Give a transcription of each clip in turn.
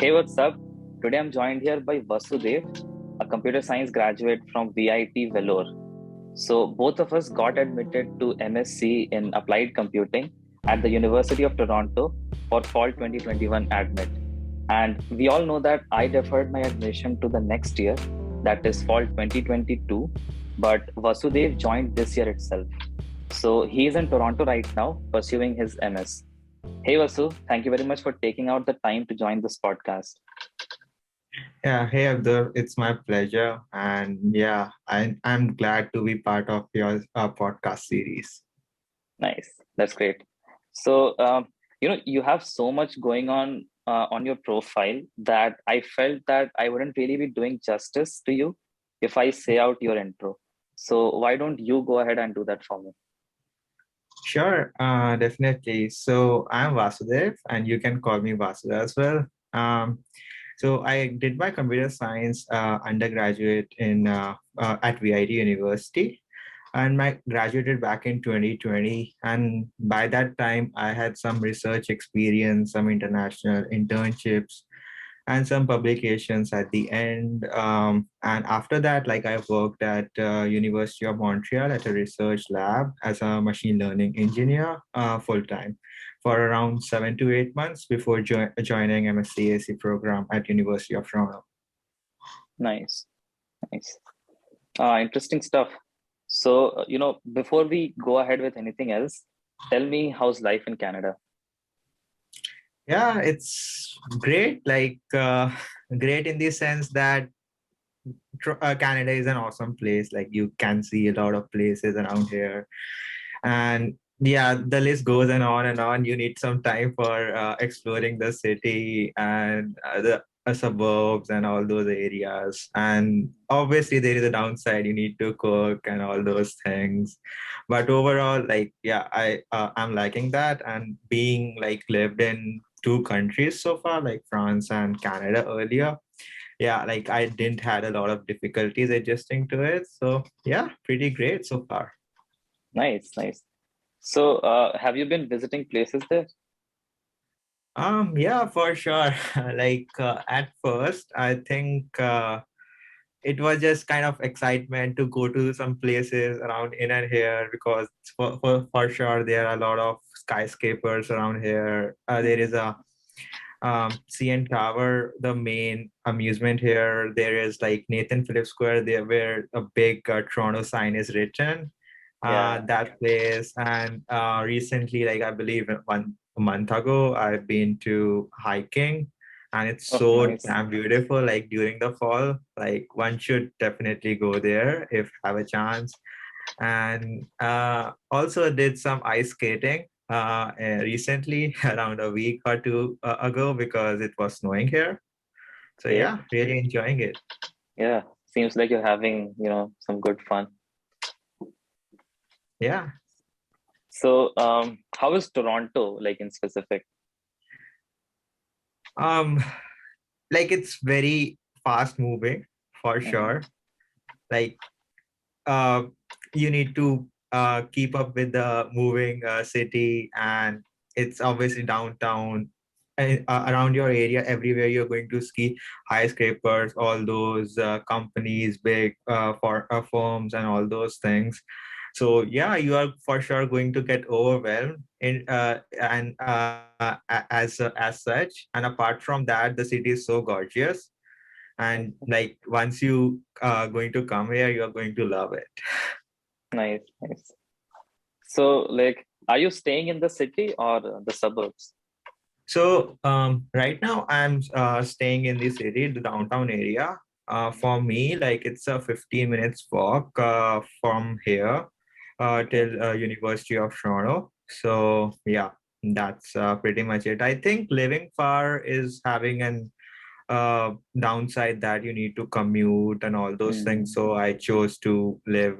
Hey, what's up? Today I'm joined here by Vasudev, a computer science graduate from VIT-Vellore. So both of us got admitted to MSc in Applied Computing at the University of Toronto for fall 2021 admit. And we all know that I deferred my admission to the next year, that is fall 2022, but Vasudev joined this year itself. So he is in Toronto right now pursuing his MS. Hey Vasu, thank you very much for taking out the time to join this podcast. Yeah, hey Abdur, it's my pleasure. And yeah, I'm glad to be part of your podcast series. Nice, that's great. So, you have so much going on your profile that I felt that I wouldn't really be doing justice to you if I say out your intro. So, why don't you go ahead and do that for me? Sure, definitely. So I'm Vasudev, and you can call me Vasu as well. So I did my computer science undergraduate at VIT University, and I graduated back in 2020. And by that time, I had some research experience, some international internships, and some publications at the end. And after that, like I worked at University of Montreal at a research lab as a machine learning engineer full time for around 7 to 8 months before joining MScAC program at University of Toronto. Nice, nice. Interesting stuff. So, before we go ahead with anything else, tell me how's life in Canada? Yeah, it's great. Great in the sense that Canada is an awesome place. Like you can see a lot of places around here, and yeah, the list goes on and on. You need some time for exploring the city and the suburbs and all those areas. And obviously, there is a downside. You need to cook and all those things. But overall, like yeah, I'm liking that. And being like lived in two countries so far, like France and Canada earlier, yeah, like I didn't had a lot of difficulties adjusting to it. So yeah, pretty great so far. Nice, nice. So, have you been visiting places there? Yeah, for sure. At first, I think it was just kind of excitement to go to some places around in and here because for sure there are a lot of skyscrapers around here. There is a CN Tower, the main amusement here. There is like Nathan Phillips Square, there where a big Toronto sign is written. Yeah. That place, and recently, like I believe a month ago, I've been to hiking, and it's Oh, so nice. damn beautiful. Like during the fall, like one should definitely go there if have a chance. And also did some ice skating recently around a week or two ago because it was snowing here. So Okay. yeah, really enjoying it. Yeah. Seems like you're having, some good fun. Yeah. So, how is Toronto, like in specific? Um, like it's very fast moving for Hmm. sure. Like uh, you need to keep up with the moving city, and it's obviously downtown and around your area. Everywhere you're going to see skyscrapers, all those companies, big firms, and all those things. So yeah, you are for sure going to get overwhelmed as such. And apart from that, the city is so gorgeous, and like once you going to come here, you are going to love it. Nice, nice. So, like, are you staying in the city or the suburbs? So right now I'm staying in the city, the downtown area. For me, like it's a 15 minutes walk from here Okay. till University of Toronto. So yeah, that's pretty much it. I think living far is having an downside that you need to commute and all those things. Hmm. So I chose to live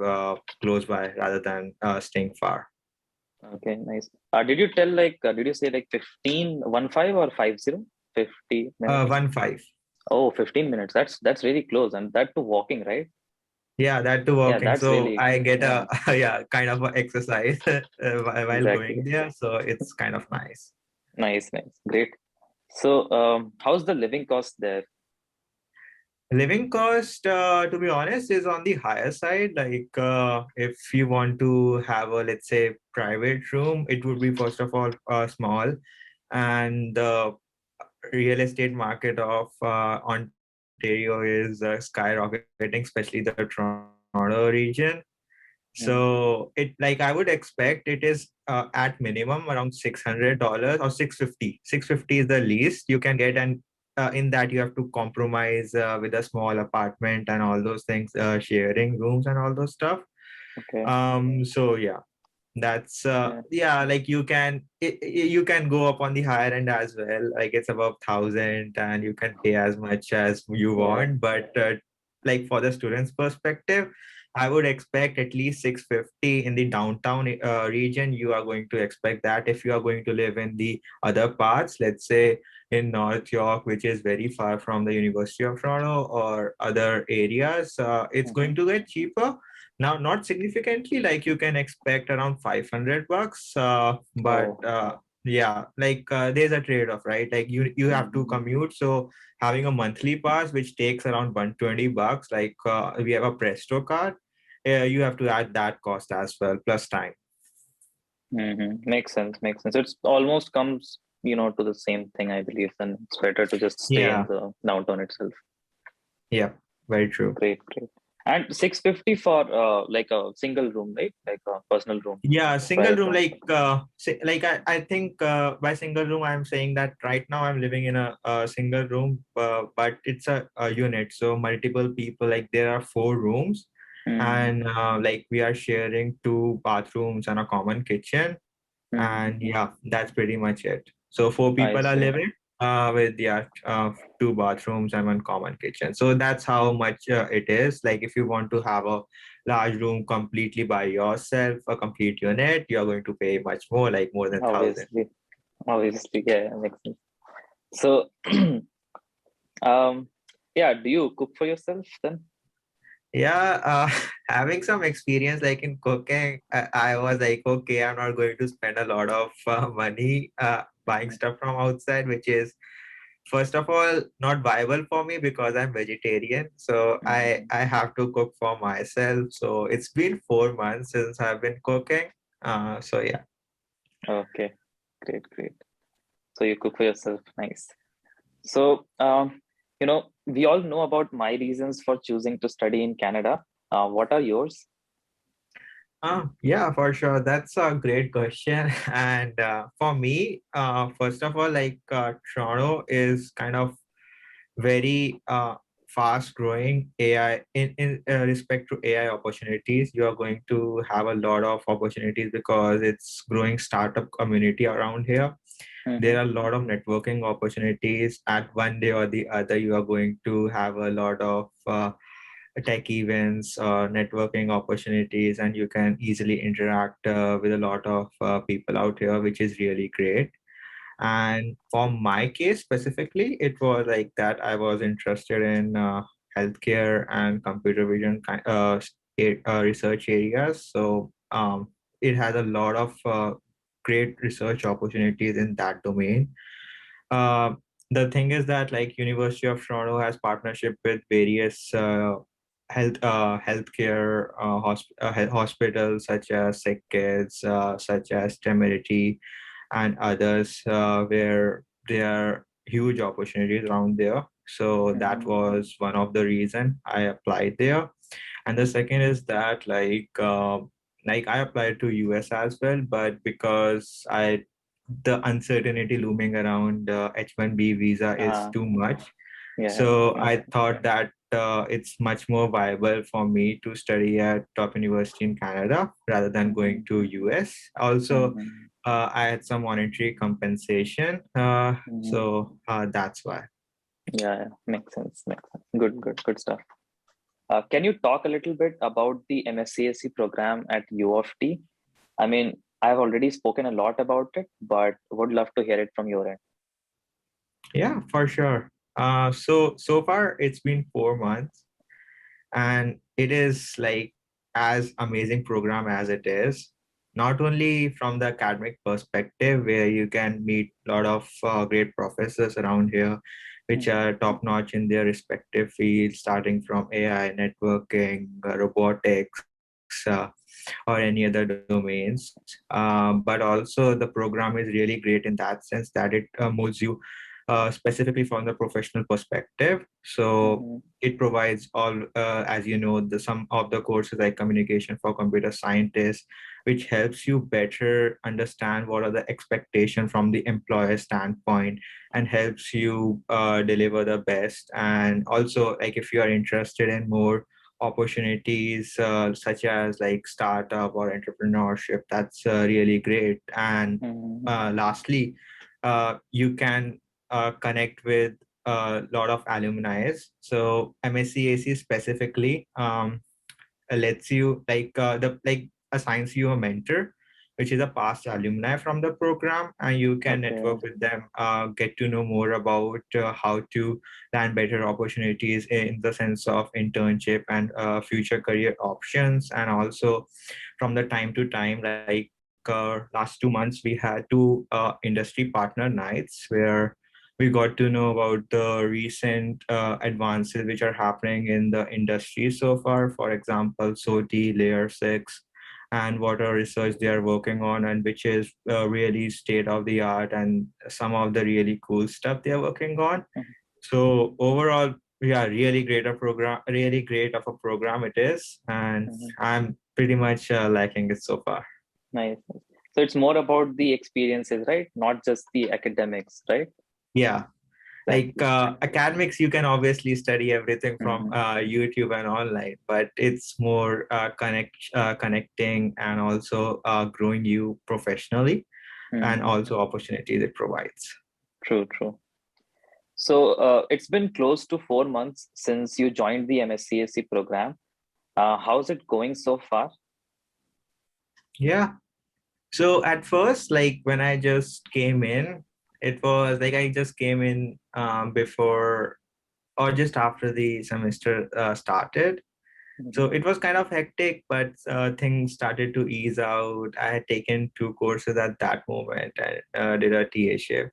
close by rather than staying far. Okay, nice. Did you say like 15 or 50? 50 minutes? 1 5. Oh, 15 minutes. That's really close. And that to walking, right? Yeah, that too Yeah, walking. that's So really, I get yeah, a yeah kind of a exercise while exactly. going there. So it's kind of nice. Nice, nice. Great. So, how's the living cost there? Living cost, to be honest, is on the higher side. Like, if you want to have a, let's say, private room, it would be first of all small, and the real estate market of Ontario is skyrocketing, especially the Toronto region. So Mm. it, like, I would expect it is at minimum around $600 or 650. 650 is the least you can get, and in that you have to compromise with a small apartment and all those things, sharing rooms and all those stuff. Okay. So yeah, that's Yeah. yeah, like you can go up on the higher end as well, like it's above 1,000 and you can pay as much as you Yeah. want, but like for the students perspective, I would expect at least 650 in the downtown region. You are going to expect that. If you are going to live in the other parts, let's say in North York, which is very far from the University of Toronto, or other areas, it's Mm-hmm. going to get cheaper. Now, not significantly, like you can expect around $500, but Oh. yeah, like there's a trade-off, right? Like you have to Mm-hmm. commute, so having a monthly pass which takes around $120, like we have a Presto card, you have to add that cost as well, plus time. Mm-hmm. Makes sense. Makes sense. It's almost comes, to the same thing, I believe. Then it's better to just stay in Yeah, the downtown itself. yeah, very true. Great, great. And 650 for like a single room, right? Like a personal room, Yeah, single private room, room. like like I think by single room I'm saying that right now I'm living in a single room, but it's a unit, so multiple people, like there are 4 rooms, Mm-hmm. and like we are sharing 2 bathrooms and a common kitchen, Mm-hmm. and yeah, that's pretty much it. So four I people are see. living with, yeah, 2 bathrooms and one common kitchen. So that's how much it is. Like if you want to have a large room completely by yourself, a complete unit, you're going to pay much more, like more than 1,000. Obviously, obviously, yeah, makes sense. So, yeah, do you cook for yourself then? Yeah, having some experience like in cooking, I was like, okay, I'm not going to spend a lot of money buying stuff from outside, which is, first of all, not viable for me because I'm vegetarian. So I Mm-hmm. I have to cook for myself. So it's been 4 months since I've been cooking. So yeah. Okay, great, great. So you cook for yourself, nice. So, we all know about my reasons for choosing to study in Canada. What are yours? Yeah, for sure. That's a great question. And for me, first of all, like Toronto is kind of very fast growing AI in respect to AI opportunities. You are going to have a lot of opportunities because it's growing startup community around here. Mm-hmm. There are a lot of networking opportunities. At one day or the other, you are going to have a lot of tech events or networking opportunities, and you can easily interact with a lot of people out here, which is really great. And for my case specifically, it was like that I was interested in healthcare and computer vision research areas. So it has a lot of great research opportunities in that domain. uh, the thing is that like University of Toronto has partnership with various healthcare hospitals such as Sick Kids, such as Temerity, and others, where there are huge opportunities around there. So that Mm-hmm. was one of the reason I applied there. And the second is that like I applied to US as well, but because I the uncertainty looming around H-1B visa is Uh, too much, yeah, so makes I sense. thought that it's much more viable for me to study at top university in Canada rather than going Mm-hmm. to US. Also, Mm-hmm. I had some monetary compensation, Mm-hmm. so that's why. Yeah, yeah, makes sense. Makes sense. Good, good, good stuff. Can you talk a little bit about the MScAC program at U of T? I mean, I've already spoken a lot about it, but would love to hear it from your end. Yeah, for sure. So far it's been 4 months, and it is like as amazing program as it is. not only from the academic perspective, where you can meet a lot of great professors around here, which are top notch in their respective fields, starting from AI, networking, robotics, or any other domains. But also, the program is really great in that sense that it molds you specifically from the professional perspective. So it provides all, as you know, the some of the courses like communication for computer scientists, which helps you better understand what are the expectations from the employer standpoint and helps you deliver the best. And also, like if you are interested in more opportunities such as like startup or entrepreneurship, that's really great. And lastly, you can connect with a lot of alumni. So MSCAC specifically lets you like assigns you a mentor, which is a past alumni from the program, and you can network with them, get to know more about how to land better opportunities in the sense of internship and future career options. And also from the time to time, like last 2 months we had two industry partner nights where we got to know about the recent advances which are happening in the industry so far. For example, SOTI, Layer 6, and what are research they are working on, and which is really state of the art, and some of the really cool stuff they are working on. So overall, yeah, really great of a program it is, and I'm pretty much liking it so far. Nice. So it's more about the experiences, right? Not just the academics, right? Yeah. Like academics, you can obviously study everything from YouTube and online, but it's more connecting and also growing you professionally, and also opportunities it provides. True, true. So it's been close to 4 months since you joined the MSCAC program. How's it going so far? Yeah. So at first, like when I just came in, it was like I just came in before or just after the semester started. So it was kind of hectic, but things started to ease out. I had taken two courses at that moment and did a TA shift.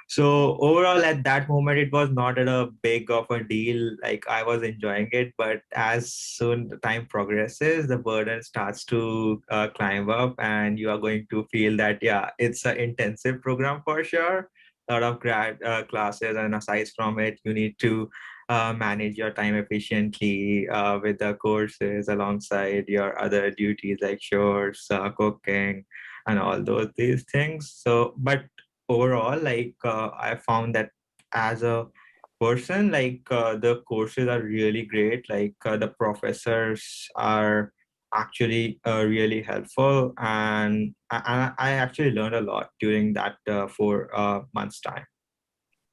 So overall, at that moment, it was not at a big of a deal. Like I was enjoying it, but as soon the time progresses, the burden starts to climb up, and you are going to feel that yeah, it's an intensive program for sure. A lot of grad classes, and aside from it, you need to manage your time efficiently with the courses alongside your other duties like chores, cooking, and all these things. So, but overall, like I found that as a person, like the courses are really great. Like the professors are actually really helpful, and I actually learned a lot during that 4 months time.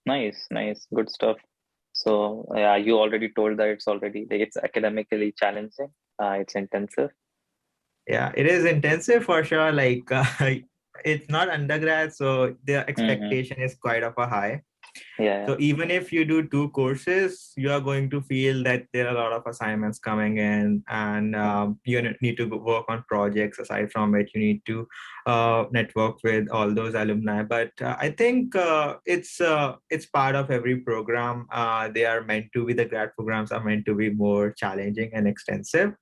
Nice, nice, good stuff. So yeah, you already told that it's academically challenging. It's intensive. Yeah, it is intensive for sure. Like it's not undergrad, so the expectation is quite of a high. Yeah. So even if you do two courses, you are going to feel that there are a lot of assignments coming in, and you need to work on projects. Aside from it, you need to network with all those alumni. But I think it's part of every program. They are meant to be, the grad programs are meant to be more challenging and extensive.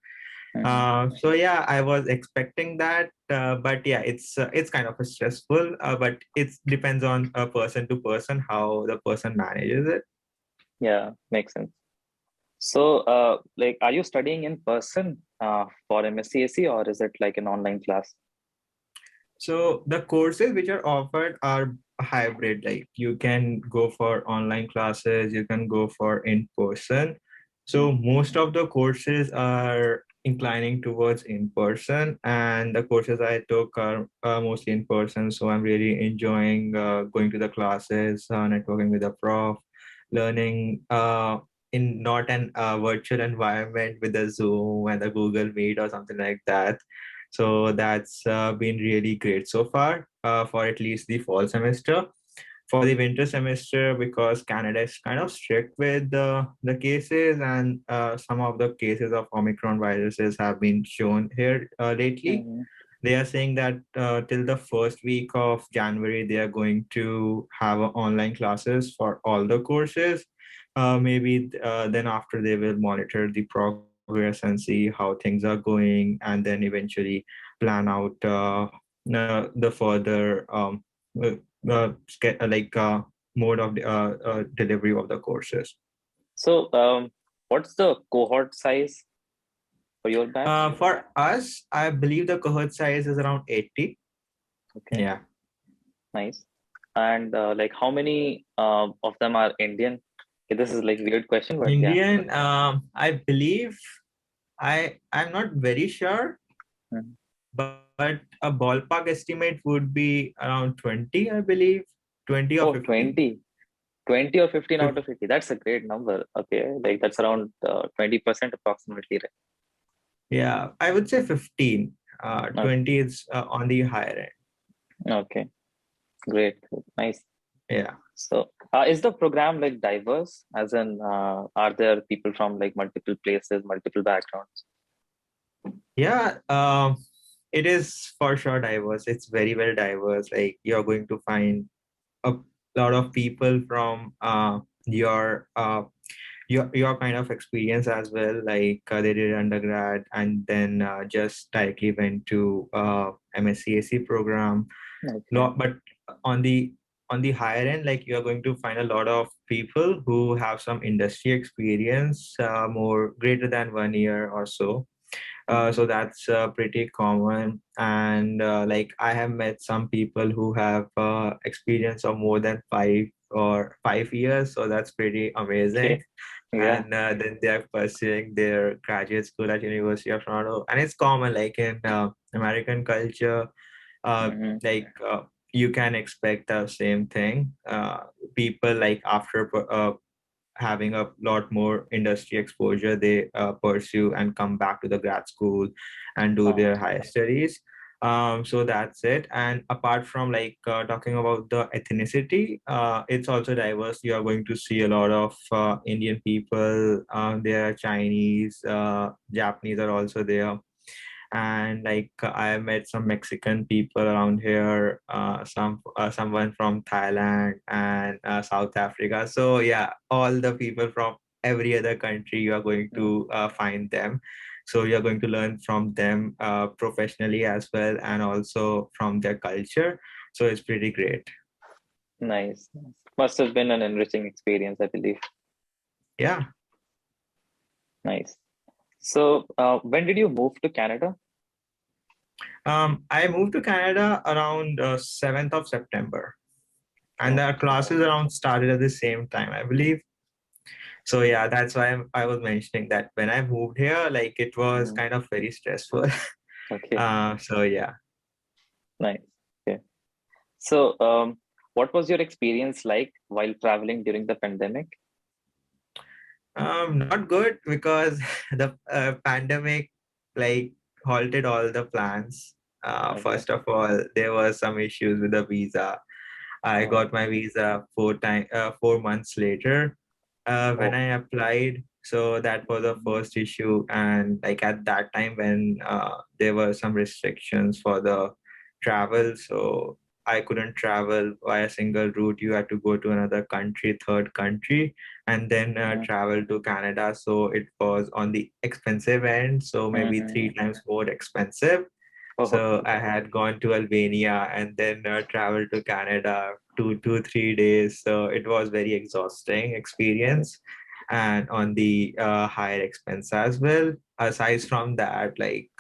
So yeah, I was expecting that, but yeah, it's kind of a stressful, but it depends on person to person how the person manages it. Yeah, makes sense. So, like, are you studying in person for MSCAC, or is it like an online class? So the courses which are offered are hybrid. Like you can go for online classes, you can go for in person. So most of the courses are inclining towards in person, and the courses I took are mostly in person. So I'm really enjoying going to the classes, networking with the prof, learning in not an virtual environment with the Zoom and the Google Meet or something like that. So that's been really great so far for at least the fall semester. For the winter semester, because Canada is kind of strict with the cases, and some of the cases of Omicron viruses have been shown here lately. they are saying that till the first week of January, they are going to have online classes for all the courses. Maybe then after they will monitor the progress and see how things are going, and then eventually plan out the further mode of delivery of the courses. So, what's the cohort size for your batch? For us, I believe the cohort size is around 80. Okay, Yeah. nice. And like, how many of them are Indian? Okay, this is like weird question, but yeah. Indian, I believe I'm not very sure, Mhm. but a ballpark estimate would be around 20, I believe, 20 or Oh, 15. 20 or 15 out of 50. That's a great number. Okay, like that's around 20% approximately, Yeah, I would say 15. right? 20 is on the higher end. Okay, great, nice. Yeah. So, is the program like diverse? As in, are there people from like multiple places, multiple backgrounds? Yeah, it is for sure diverse. It's very well diverse. Like you're going to find a lot of people from your kind of experience as well. Like they did undergrad and then just directly went to MScAC program. Okay. Lot, but on the on the higher end, like you're going to find a lot of people who have some industry experience, more greater than 1 year or so. Mhm. So that's pretty common. And like I have met some people who have experience of more than 5 years. So that's pretty amazing. Okay. Yeah. And then they are pursuing their graduate school at University of Toronto. And it's common, like in American culture, uh, Hmm. like you can expect the same thing. People like after having a lot more industry exposure, they pursue and come back to the grad school and do Uh, their higher studies. So that's it. And apart from like talking about the ethnicity, it's also diverse. You are going to see a lot of Indian people. There are Chinese, Japanese are also there, and like I met some Mexican people around here, someone from Thailand and South Africa. So yeah, all the people from every other country you are going mm, to find them. So you're going to learn from them professionally as well, and also from their culture. So it's pretty great. nice. Must have been an enriching experience, I believe. Yeah. Nice. So, when did you move to Canada? I moved to Canada around 7th of September, and the Okay. classes around started at the same time, I believe. So yeah, that's why I was mentioning that when I moved here, like it was Mhm. kind of very stressful. Okay. So yeah, Nice. Okay. So, what was your experience like while traveling during the pandemic? not good because the pandemic like halted all the plans. Okay. First of all, there was some issues with the visa. I Uh, got my visa 4 months later when oh. I applied. So that was the first issue. And like at that time when there were some restrictions for the travel, so I couldn't travel by a single route. You had to go to another country, third country, and then Mhm. travel to Canada. So it was on the expensive end, so maybe three Mhm. times more expensive. Oh. So I had gone to Albania and then traveled to Canada 3 days. So it was very exhausting Okay. experience, and on the higher expense as well. Aside from that, like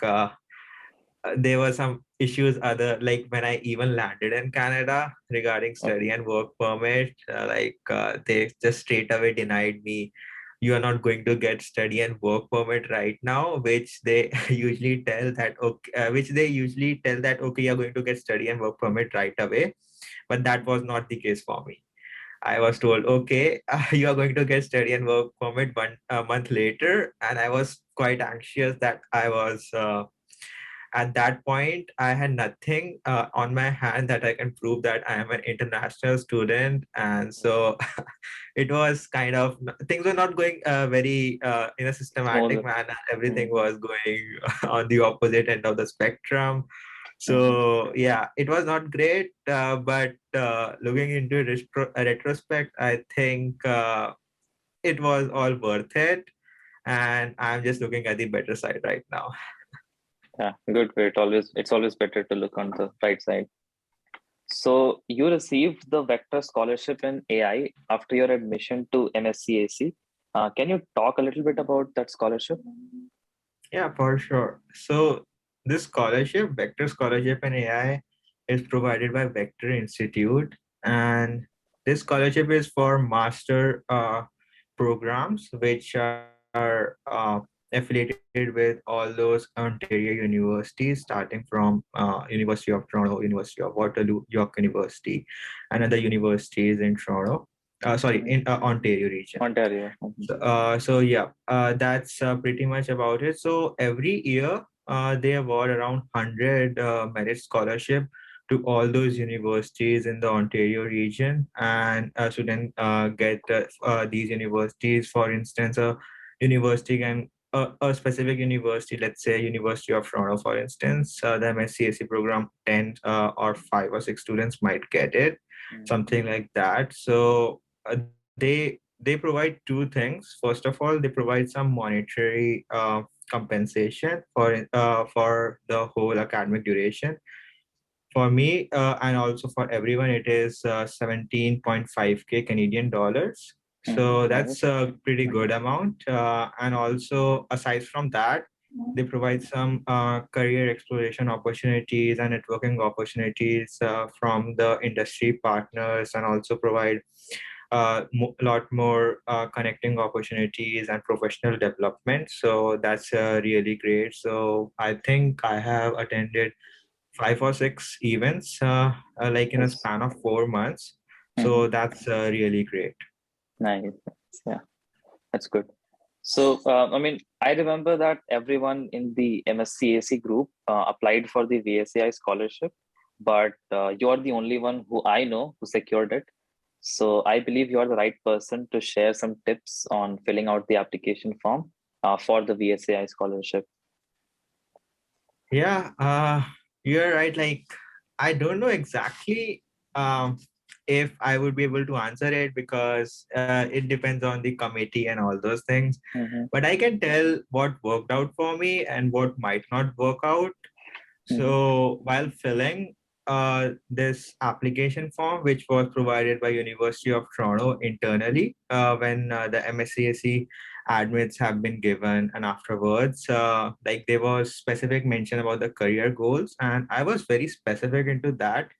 there were some issues other like when I even landed in Canada regarding study Okay. and work permit, they just straight away denied me. You are not going to get study and work permit right now, which they usually tell that okay, okay, you're going to get study and work permit right away. But that was not the case for me. I was told, okay, you are going to get study and work permit a month later, and I was quite anxious that I was at that point I had nothing on my hand that I can prove that I am an international student. And so it was kind of, things were not going very in a systematic Smooth. manner. Everything Mm. was going on the opposite end of the spectrum. So yeah, it was not great, but looking into retrospect, I think it was all worth it, and I'm just looking at the better side right now. Yeah, good. It's always better to look on the right side. So you received the Vector Scholarship in AI after your admission to MScAC. Can you talk a little bit about that scholarship? Yeah, for sure. So this scholarship, Vector Scholarship in AI, is provided by Vector Institute, and this scholarship is for master programs which are affiliated with all those Ontario universities, starting from University of Toronto, University of Waterloo, York University, and other universities in Toronto. Sorry, Mhm. in Ontario region. Ontario. Mhm. So yeah, that's pretty much about it. So every year, they award around 100 merit scholarship to all those universities in the Ontario region, and students get these universities. For instance, a university can a specific university, let's say University of Toronto, for instance, the MSCAC program, 10 or 5 or 6 students might get it, Mhm. something like that. So they provide two things. First of all, they provide some monetary compensation for the whole academic duration. For me, and also for everyone, it is 17.5K Canadian dollars. Mhm. So that's Nice. a pretty good amount. And also, aside from that, they provide some career exploration opportunities and networking opportunities from the industry partners, and also provide a lot more connecting opportunities and professional development. So that's really great. So I think I have attended 5 or 6 events like in a Yes. span of 4 months. Mhm. So that's really great. Nice. Yeah, that's good. So, I mean, I remember that everyone in the MSCAC group applied for the VSAI scholarship, but you're the only one who I know who secured it. So, I believe you're the right person to share some tips on filling out the application form for the VSAI scholarship. Yeah, you're right. Like, I don't know exactly um, if I would be able to answer it, because it depends on the committee and all those things. Mm-hmm. But I can tell what worked out for me and what might not work out. Mm-hmm. So while filling this application form, which was provided by University of Toronto internally, when the MSCAC admits have been given, and afterwards, like there was specific mention about the career goals, and I was very specific into that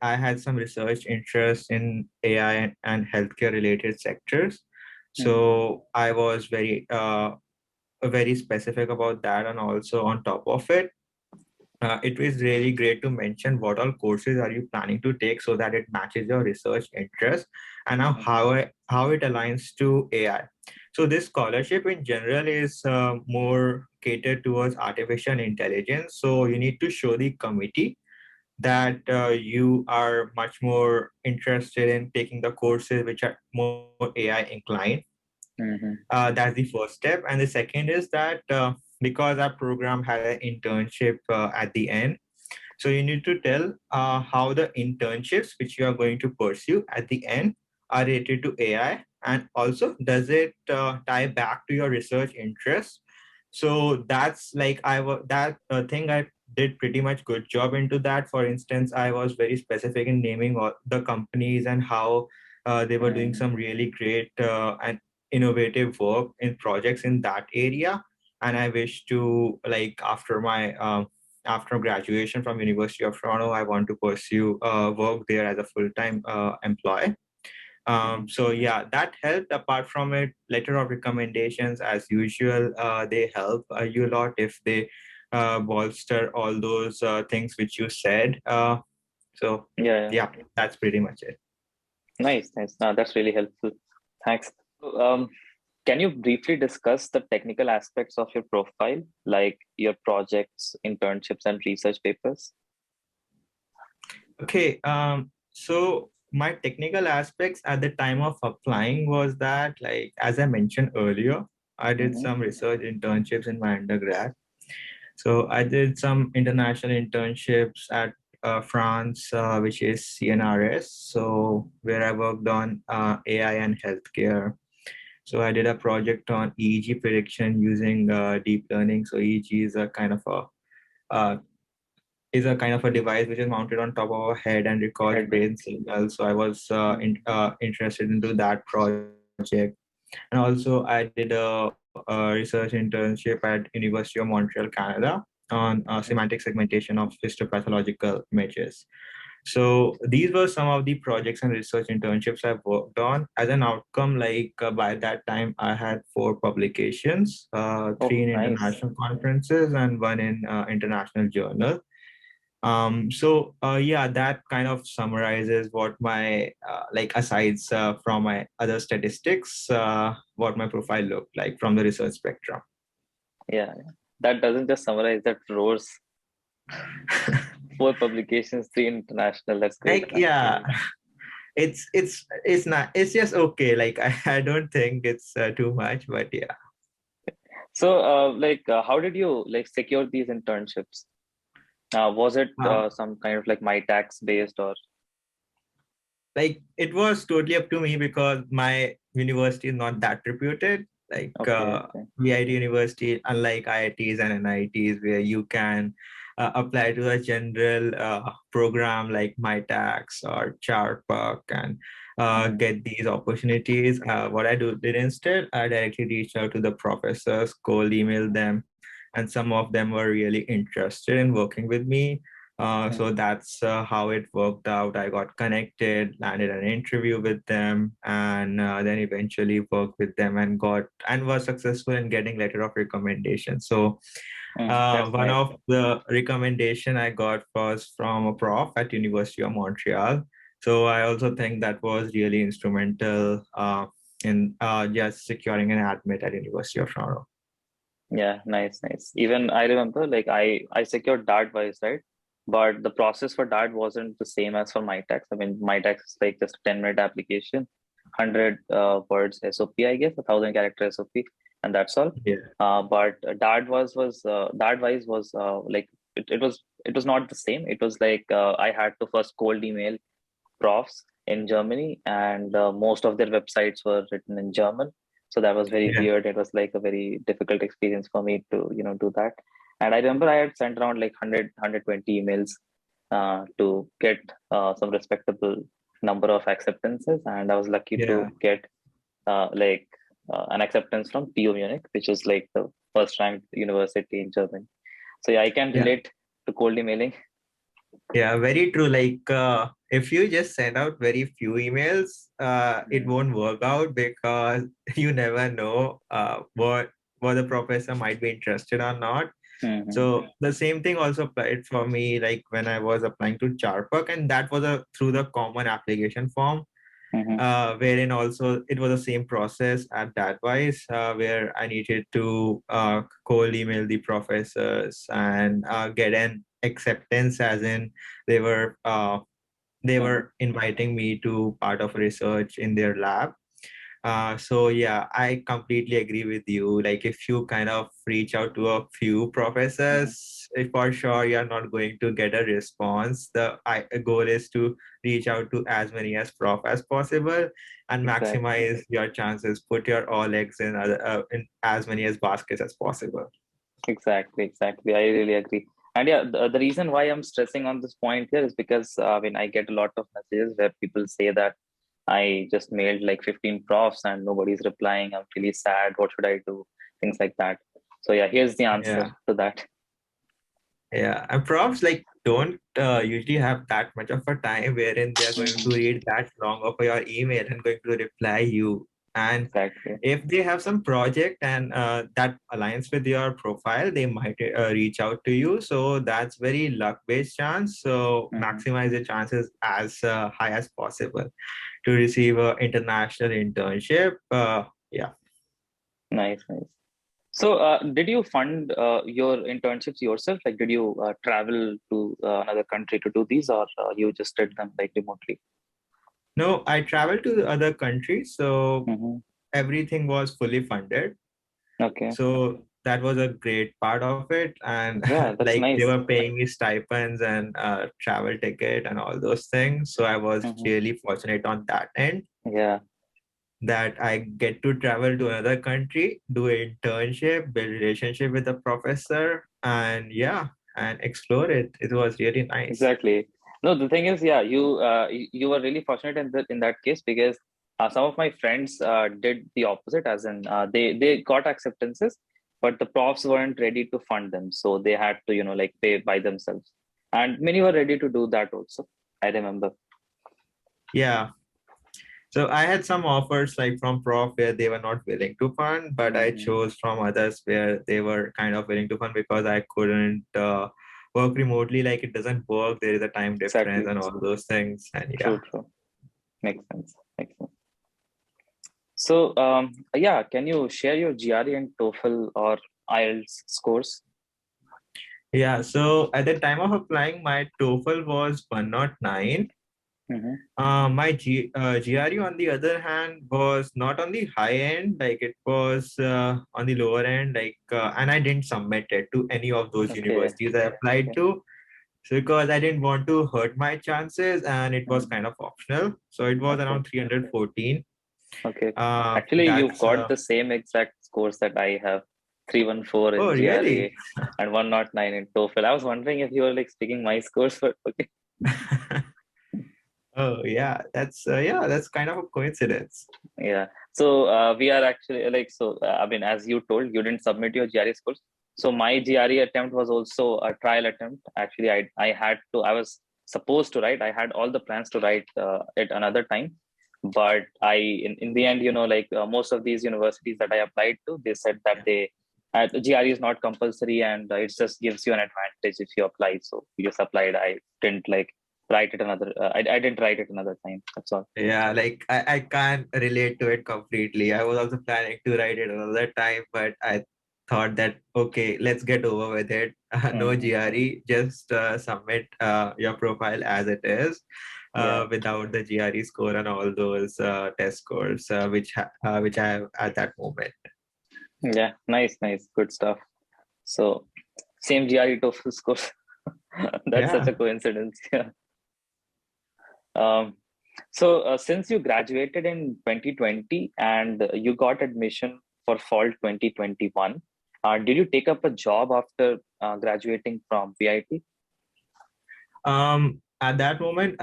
I had some research interest in AI and healthcare related sectors. Mm-hmm. So I was very specific about that, and also on top of it, it is really great to mention what all courses are you planning to take so that it matches your research interest, and now how it aligns to AI. So this scholarship in general is more catered towards artificial intelligence. So you need to show the committee that you are much more interested in taking the courses which are more AI inclined. Mm-hmm. That's the first step. And the second is that because our program had an internship at the end, so you need to tell how the internships which you are going to pursue at the end are related to AI, and also does it tie back to your research interests. So that's like that thing I did pretty much good job into that. For instance, I was very specific in naming all the companies and how they were doing Mm-hmm. some really great and innovative work in projects in that area. And I wish to, like, after graduation from University of Toronto, I want to pursue work there as a full-time employee. So yeah, that helped. Apart from it, letter of recommendations, as usual, they help you a lot if they bolster all those things which you said. So Yeah, yeah. yeah, that's pretty much it. Nice, nice. That's really helpful. Thanks. So, can you briefly discuss the technical aspects of your profile, like your projects, internships, and research papers? Okay, so my technical aspects at the time of applying was that, like, as I mentioned earlier, I did Mm-hmm. some research internships in my undergrad. So I did some international internships at France, which is CNRS. So where I worked on AI and healthcare. So I did a project on EEG prediction using deep learning. So EEG uh, is a kind of a device which is mounted on top of our head and records Head. brain signals. So I was interested into that project. And also I did a research internship at University of Montreal, Canada on semantic segmentation of histopathological images. So these were some of the projects and research internships I've worked on. As an outcome, by that time, I had 4 publications, three Oh, in nice. international conferences and one in international journal. Yeah, that kind of summarizes what my aside from my other statistics, what my profile looked like from the research spectrum. Yeah, yeah. That doesn't just summarize, that roars. 4 publications, 3 international. That's great, Like, man. yeah, it's not, it's just okay. Like, I don't think it's too much, but yeah. So, how did you like secure these internships? Was it Uh, some kind of like my tax based or? like it was totally up to me because my university is not that reputed. Like Okay, okay. VIT University, unlike IITs and NITs, where you can apply to a general program like MyTax or Charpak and Hmm. get these opportunities. What I did instead, I directly reached out to the professors, cold emailed them, and some of them were really interested in working with me. So that's how it worked out. I got connected, landed an interview with them, and then eventually worked with them and was successful in getting letter of recommendation. So That's one nice. of the recommendation I got was from a prof at University of Montreal. So I also think that was really instrumental in just securing an admit at University of Toronto. Yeah, nice, nice. Even I remember like I secured DART wise, right? But the process for DART wasn't the same as for my tax. I mean, my tax is like just a 10-minute application, 100 words SOP, I guess, 1,000 character SOP, and that's all. Yeah, But DART wise was it was not the same. It was like I had to first cold email profs in Germany, and most of their websites were written in German. So that was very yeah, weird. It was like a very difficult experience for me to do that. And I remember I had sent around like 120 emails to get some respectable number of acceptances, and I was lucky to yeah, get an acceptance from TU Munich, which is like the first ranked university in Germany. So yeah, I can yeah. relate to cold emailing. Yeah, very true. If you just send out very few emails, it Mm-hmm. won't work out because you never know what the professor might be interested or not. So the same thing also applied for me, like when I was applying to Charpak, and that was through the common application form, Mm-hmm. wherein also it was the same process at that wise, where I needed to cold email the professors and get an acceptance, as in they were uh, they Mm-hmm. were inviting me to part of research in their lab. So yeah, I completely agree with you. Like if you kind of reach out to a few Mm-hmm. professors, for sure you're not going to get a response. The goal is to reach out to as many as prof as possible and Exactly. maximize your chances. Put your all eggs in as many as baskets as possible. Exactly, exactly. I really agree. And yeah, the reason why I'm stressing on this point here is because I get a lot of messages where people say that I just mailed like 15 profs and nobody's replying. I'm really sad. What should I do? Things like that. So yeah, here's the answer Yeah. to that. Yeah, and profs don't usually have that much of a time wherein they are going to Mhm. read that long of your email and going to reply you. And Exactly. if they have some project and that aligns with your profile, they might reach out to you. So that's very luck-based chance. So Mhm. maximize the chances as high as possible to receive an international internship. Yeah. Nice, nice. So, did you fund your internships yourself? Like, did you travel to another country to do these, or you just did them like remotely? No, I traveled to other countries, so Hmm. everything was fully funded. Okay. So that was a great part of it. And Yeah, that's like they nice. were paying me stipends and travel ticket and all those things. So I was Hmm. really fortunate on that end Yeah, that I get to travel to another country, do an internship, build relationship with the professor, and yeah, and explore it. It was really nice. exactly. No, the thing is, yeah, you were really fortunate in that case, because some of my friends did the opposite, as in they got acceptances, but the profs weren't ready to fund them, so they had to like pay by themselves, and many were ready to do that also. I remember. Yeah. So I had some offers like from prof where they were not willing to fund, but I Hmm. chose from others where they were kind of willing to fund because I couldn't work remotely. Like it doesn't work. There is a time difference Exactly. and all those things. And yeah. True. True. Makes sense. Makes sense. So, yeah, can you share your GRE and TOEFL or IELTS scores? Yeah. So at the time of applying, my TOEFL was 109. Mm-hmm. My GRE, on the other hand, was not on the high end, like it was on the lower end, and I didn't submit it to any of those Okay. universities I applied Okay. to. So because I didn't want to hurt my chances and it was Mm-hmm. kind of optional. So it was Okay. around 314. Okay. Actually, you've That's got the same exact scores that I have: 314 Oh in really? GRE and 109 in TOEFL. I was wondering if you were like speaking my scores, but okay. Oh yeah, that's kind of a coincidence. Yeah. So we are actually like, so I mean, as you told, you didn't submit your GRE scores. So my GRE attempt was also a trial attempt. Actually, I was supposed to write. I had all the plans to write it another time, but in the end, like most of these universities that I applied to, they said that the GRE is not compulsory, and it just gives you an advantage if you apply. So we just applied. I didn't like write it another. I didn't write it another time. That's all. Yeah, like I can't relate to it completely. I was also planning to write it another time, but I thought that okay, let's get over with it. No Hmm. GRE, just submit your profile as it is, Yeah. without the GRE score and all those test scores, which I have at that moment. Yeah, nice, nice, good stuff. So same GRE TOEFL scores. That's such Yeah. a coincidence. Yeah. Um, so since you graduated in 2020 and you got admission for fall 2021, did you take up a job after graduating from VIT? At that moment,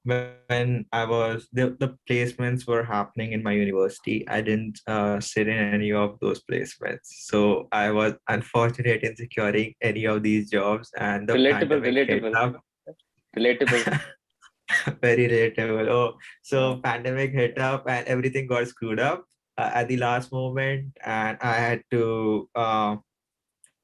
when I was the placements were happening in my university, I didn't sit in any of those placements. So I was unfortunate in securing any of these jobs, and the Relatable, pandemic hit relatable, up. relatable. Very relatable. Oh, Yeah. so pandemic hit up and everything got screwed up at the last moment, and I had to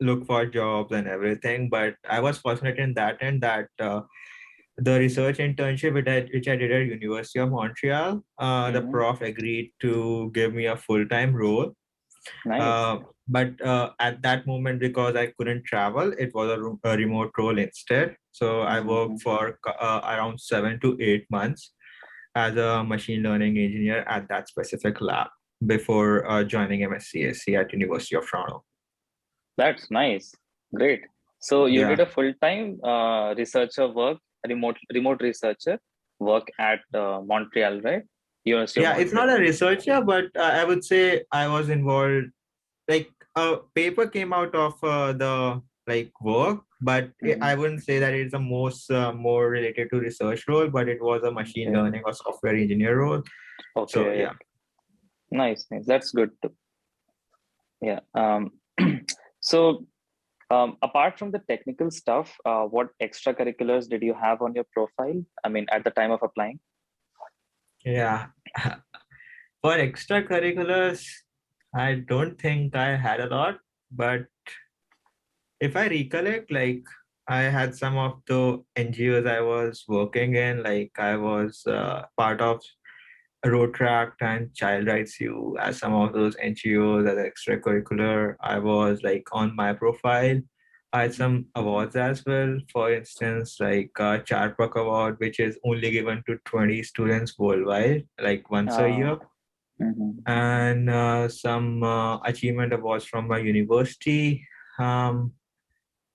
look for jobs and everything. But I was fortunate in that end that the research internship which I did at University of Montreal, the Hmm. prof agreed to give me a full-time role. Nice. Uh, but at that moment, because I couldn't travel, it was a remote role instead. So I Hmm. worked for around 7 to 8 months as a machine learning engineer at that specific lab before joining MScAC at University of Toronto. That's nice. Great. So you did Yeah. a full-time researcher work, remote researcher work at Montreal, right? University of Yeah, it's not Montreal. a researcher, but I would say I was involved. Like a paper came out of the like work, but I Hmm. wouldn't say that it's the most more related to research role, but it was a machine Okay. learning or software engineer role. So Okay. yeah. Nice. Nice. That's good too. Yeah. So apart from the technical stuff, what extracurriculars did you have on your profile? I mean, at the time of applying? Yeah. For extracurriculars, I don't think I had a lot, but if I recollect, like I had some of the NGOs I was working in, like I was part of Rotract and Child Rights U as some of those NGOs as extracurricular. I was like on my profile. I had some awards as well. For instance, like Charpak Award, which is only given to 20 students worldwide, like once a Uh, year. and some achievement awards from my university. Um,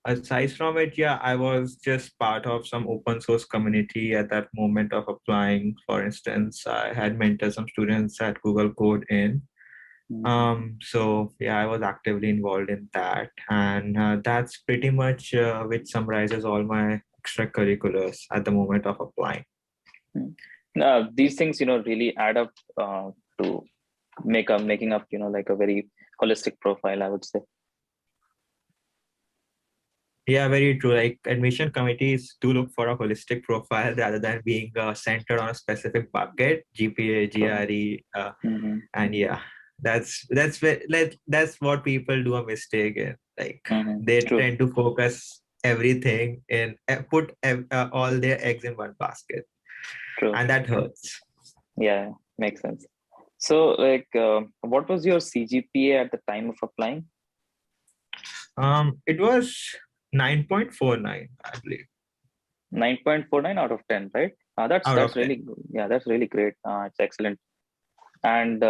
Aside from it, yeah, I was just part of some open source community at that moment of applying. For instance, I had mentored some students at Google Code in. So yeah, I was actively involved in that, and that's pretty much which summarizes all my extracurriculars at the moment of applying. These things, really add up to making up, like a very holistic profile, I would say. Yeah, very true. Like admission committees do look for a holistic profile rather than being centered on a specific bucket, GPA, GRE, and yeah, that's what people do a mistake in. Like they True. tend to focus everything in put all their eggs in one basket, True. and that hurts. Yeah, makes sense. So, like, what was your CGPA at the time of applying? It was 9.49, I believe. 9.49 out of 10, right? That's Out of 10. really good. Yeah, that's really great. It's excellent. And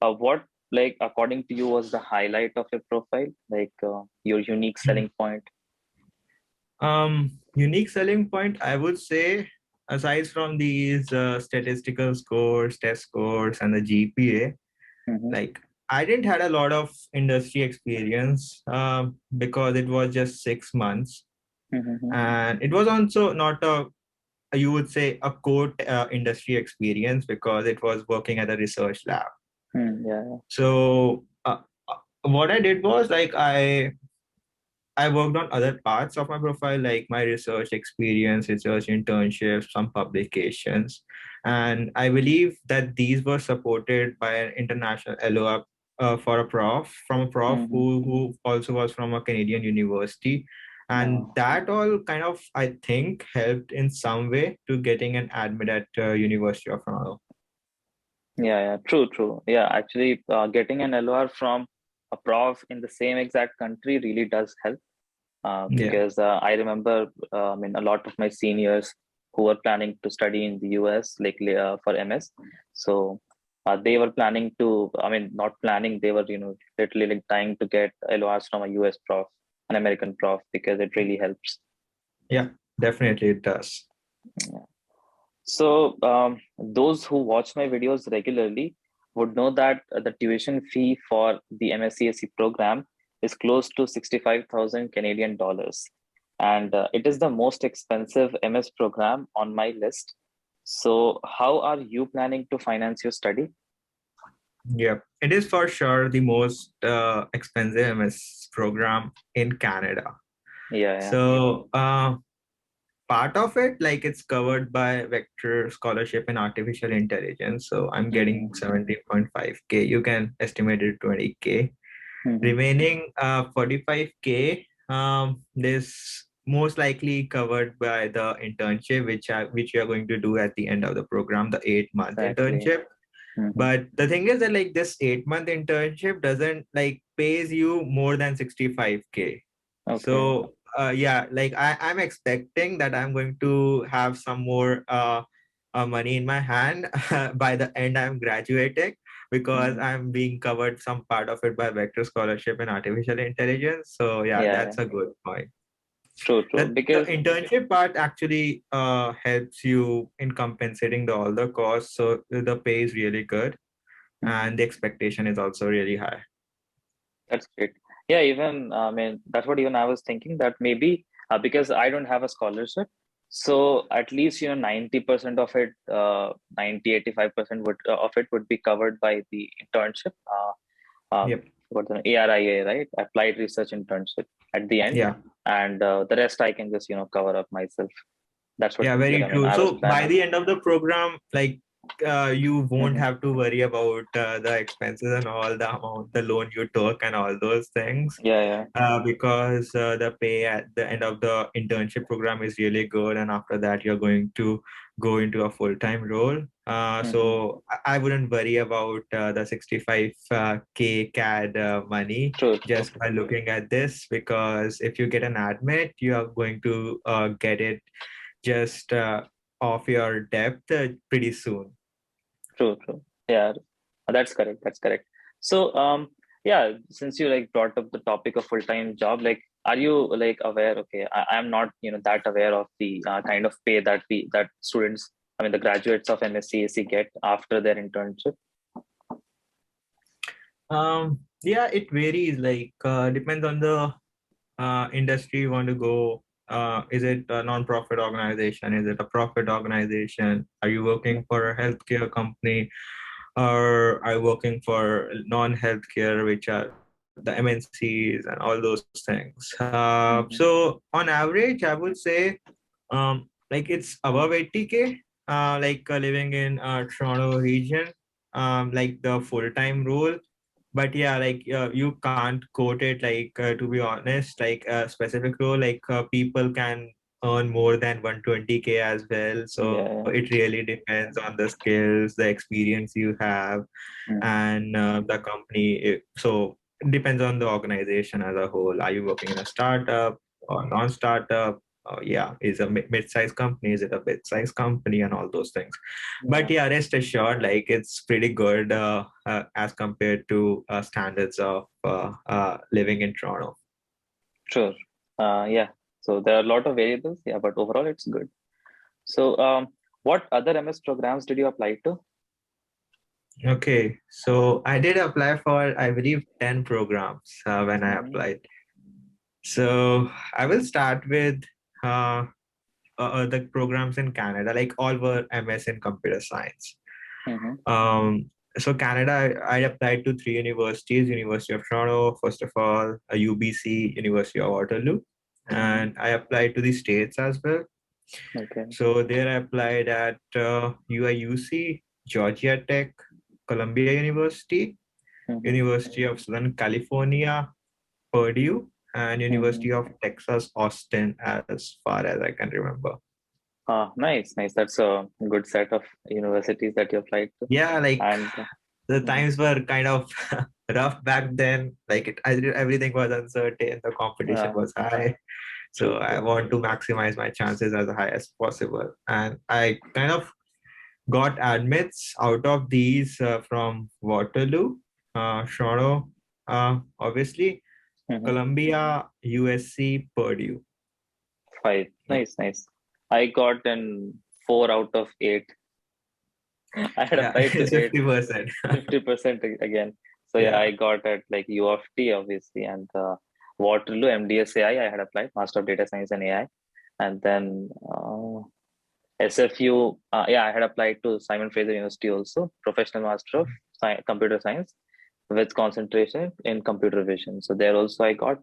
what, like, according to you, was the highlight of your profile? Like, your unique selling point? Unique selling point, I would say, aside from these statistical scores, test scores, and the GPA, like I didn't had a lot of industry experience because it was just 6 months, and it was also not a, you would say, a core industry experience because it was working at a research lab. Yeah. So what I did was like I worked on other parts of my profile, like my research experience, research internships, some publications. And I believe that these were supported by an international LOR for a prof, from a prof who also was from a Canadian university. And that all kind of, I think, helped in some way to getting an admit at University of Toronto. Yeah, true. Yeah, actually, getting an LOR from a prof in the same exact country really does help. Because I remember, a lot of my seniors who were planning to study in the US, like for MS. So they were planning to, not planning, they were, literally like trying to get LORs from a US prof, an American prof, because it really helps. Yeah, definitely it does. Yeah. So those who watch my videos regularly would know that the tuition fee for the MScAC program is close to 65,000 Canadian dollars. And it is the most expensive MS program on my list. So how are you planning to finance your study? Yeah, it is for sure the most expensive MS program in Canada. Yeah. So part of it, like it's covered by vector scholarship in artificial intelligence. So I'm getting 17.5K. You can estimate it 20K. Remaining 45K, this most likely covered by the internship, which you are going to do at the end of the program, the 8-month internship. But the thing is that like this 8-month internship doesn't like pays you more than 65K. Okay. So yeah, like I'm expecting that I'm going to have some more money in my hand by the end I'm graduating, because I'm being covered some part of it by vector scholarship and artificial intelligence. So yeah, that's a good point. True. Because the internship part actually helps you in compensating all the costs. So the pay is really good, and the expectation is also really high. That's great. Yeah, even that's what even I was thinking, that maybe because I don't have a scholarship, so at least 90% of it, 85% of it would be covered by the internship. What the ARIA, right? Applied Research Internship at the end. Yeah. And the rest I can just cover up myself. That's what. Yeah, very true. I was So by planning. the end of the program, like you won't have to worry about the expenses and all the amount, the loan you took and all those things. Yeah. Because the pay at the end of the internship program is really good, and after that you're going to go into a full-time role. So I wouldn't worry about the 65K CAD money just by looking at this, because if you get an admit, you are going to get it just off your depth pretty soon. True. Yeah. That's correct. That's correct. So, yeah, since you like brought up the topic of full-time job, like, are you like aware? Okay, I'm not, that aware of the kind of pay that students, I mean, the graduates of MSc get after their internship. Yeah, it varies. Like, depends on the industry you want to go. Is it a non-profit organization? Is it a profit organization? Are you working for a healthcare company, or are you working for non-healthcare, which are the MNCs and all those things? Mm-hmm. So on average, I would say, like it's above 80K. Like living in Toronto region, like the full-time role. But yeah, like you can't quote it, like to be honest, like a specific role, like people can earn more than 120K as well. So Yeah. it really depends on the skills, the experience you have, Mm-hmm. and the company. So it depends on the organization as a whole. Are you working in a startup or non-startup? Yeah, is a mid-sized company? Is it a big-sized company? And all those things. But Yeah. yeah, rest assured, like it's pretty good as compared to standards of living in Toronto. Sure. Yeah. So there are a lot of variables. Yeah, but overall, it's good. So, what other MS programs did you apply to? Okay, so I did apply for, I believe, 10 programs when I Mm-hmm. applied. So I will start with uh, the programs in Canada, like all were MS in computer science. Mm-hmm. So Canada, I applied to three universities: University of Toronto, first of all, a UBC, University of Waterloo, Mm-hmm. and I applied to the states as well. Okay. So there I applied at UIUC, Georgia Tech, Columbia University, Mm-hmm. University of Southern California, Purdue, and Mm-hmm. University of Texas, Austin, as far as I can remember. Nice, nice. That's a good set of universities that you applied to. Yeah, like And the mhm, times were kind of rough back then. Like everything was uncertain, the competition uh, was high. So true, I true. want to maximize my chances as high as possible. And I kind of got admits out of these from Waterloo, Toronto, obviously, Mm-hmm. Columbia, USC, Purdue. Five. Yeah, Nice, nice. I got an 4 out of 8. I had yeah, applied to it's 50%. 50% again. So yeah, Yeah. I got at like UofT obviously, and Waterloo MDSAI. I had applied Master of Data Science and AI, and then SFU. Yeah, I had applied to Simon Fraser University also, Professional Master of Computer Science with concentration in computer vision. So there also I got.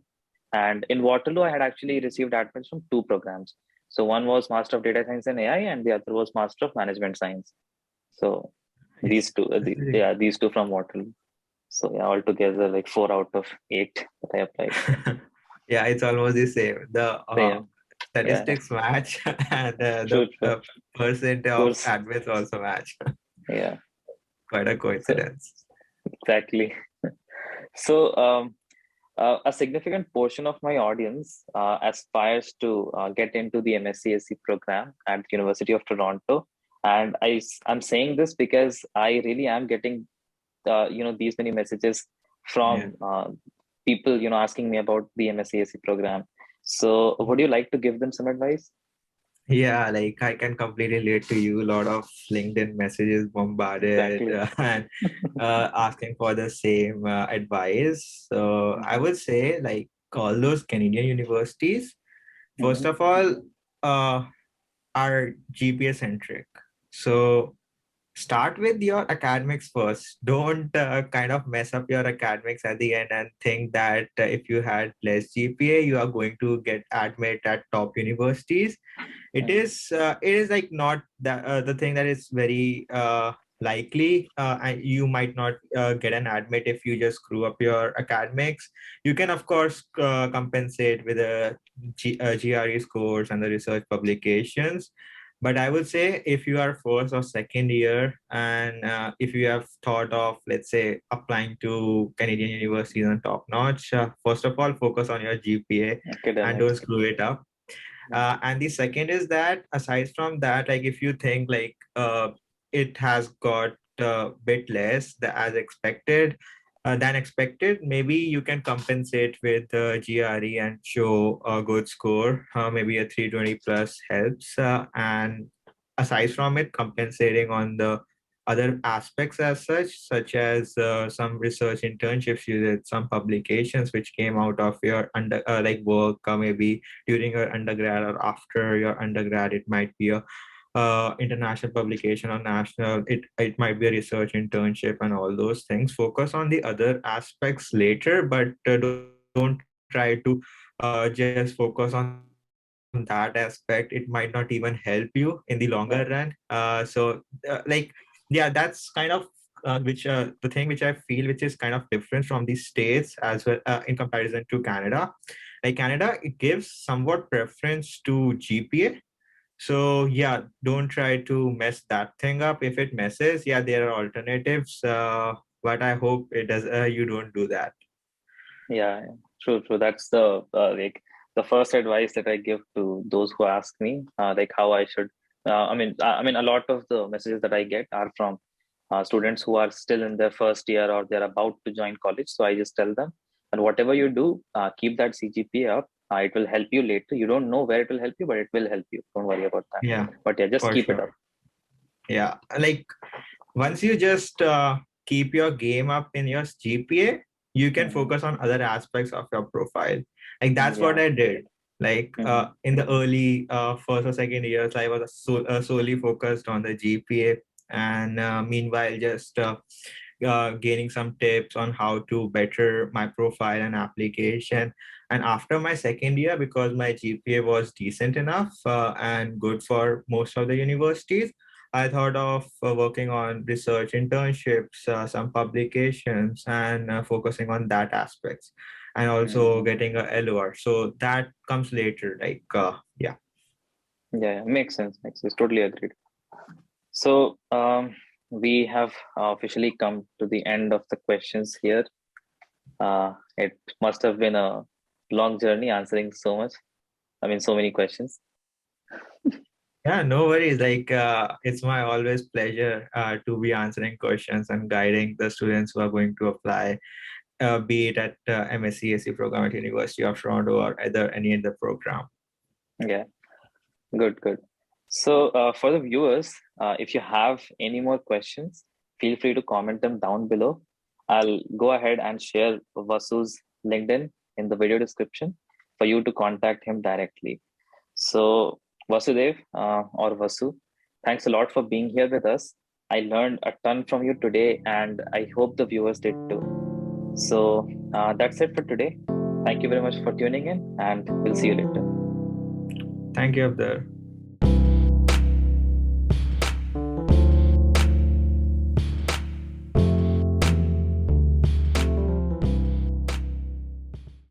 And in Waterloo, I had actually received admits from two programs. So one was Master of Data Science and AI, and the other was Master of Management Science. So these Nice. two, That's really yeah, these two from Waterloo. So yeah, altogether like 4 out of 8 that I applied. Yeah, it's almost the same. The Same, yeah, statistics match, and true, the true. percent of Course, admits also match. yeah. Quite a So coincidence. exactly. So a significant portion of my audience aspires to get into the MSc program at University of Toronto, and I'm saying this because I really am getting these many messages Yeah. from people asking me about the MSc program. So would you like to give them some advice? Yeah, like I can completely relate to you. A lot of LinkedIn messages bombarded Exactly. and asking for the same advice. So I Hmm. would say, like, all those Canadian universities, first Hmm. of all, uh, are GPA centric. So start with your academics first. Don't kind of mess up your academics at the end and think that if you had less GPA, you are going to get admit at top universities. Hmm. It is like not that the thing that is very likely, and you might not get an admit if you just screw up your academics. You can of course compensate with GRE scores and the research publications, but I would say if you are first or second year, and if you have thought of, let's say, applying to Canadian universities on top notch, first of all, focus on your GPA and don't Academics. screw it up. And the second is that aside from that, like if you think like it has got bit less as expected than expected, maybe you can compensate with the GRE and show a good score. Maybe a 320 plus helps. And aside from it, compensating on the other aspects as such as some research internships you did, some publications which came out of your like work, maybe during your undergrad or after your undergrad. It might be a international publication or national. It might be a research internship and all those things. Focus on the other aspects later, but don't try to just focus on that aspect. It might not even help you in the longer run. Right. Yeah, that's kind of which the thing which I feel which is kind of different from the states as well in comparison to Canada. Like Canada, it gives somewhat preference to GPA. So yeah, don't try to mess that thing up. If it messes, yeah, there are alternatives. But I hope it does. You don't do that. Yeah, yeah. True, true. That's the the first advice that I give to those who ask me, like how I should. I mean, a lot of the messages that I get are from students who are still in their first year or they're about to join college. So I just tell them, and whatever you do, keep that CGPA up. It will help you later. You don't know where it will help you, but it will help you. Don't worry about that. Yeah, But yeah, just for keep it up. sure. Yeah, like once you just keep your game up in your GPA, you can Hmm. focus on other aspects of your profile. Like that's what Yeah. I did. Like Hmm. in the early first or second years, I was solely focused on the GPA, and meanwhile, just gaining some tips on how to better my profile and application. And after my second year, because my GPA was decent enough and good for most of the universities, I thought of working on research internships, some publications, and focusing on that aspects, and also Hmm. getting a LOR. So that comes later. Like, yeah. Yeah, yeah, makes sense. Makes sense. Totally agreed. So we have officially come to the end of the questions here. It must have been a long journey answering so much. I mean, so many questions. Yeah, no worries. Like, it's my always pleasure to be answering questions and guiding the students who are going to apply, be it at MScAC program at University of Toronto or either any other program. Yeah, good, good. So for the viewers, if you have any more questions, feel free to comment them down below. I'll go ahead and share Vasu's LinkedIn in the video description for you to contact him directly. So, Vasudev or Vasu, thanks a lot for being here with us. I learned a ton from you today, and I hope the viewers did too. So, that's it for today. Thank you very much for tuning in, and we'll see you later. Thank you, Abdul.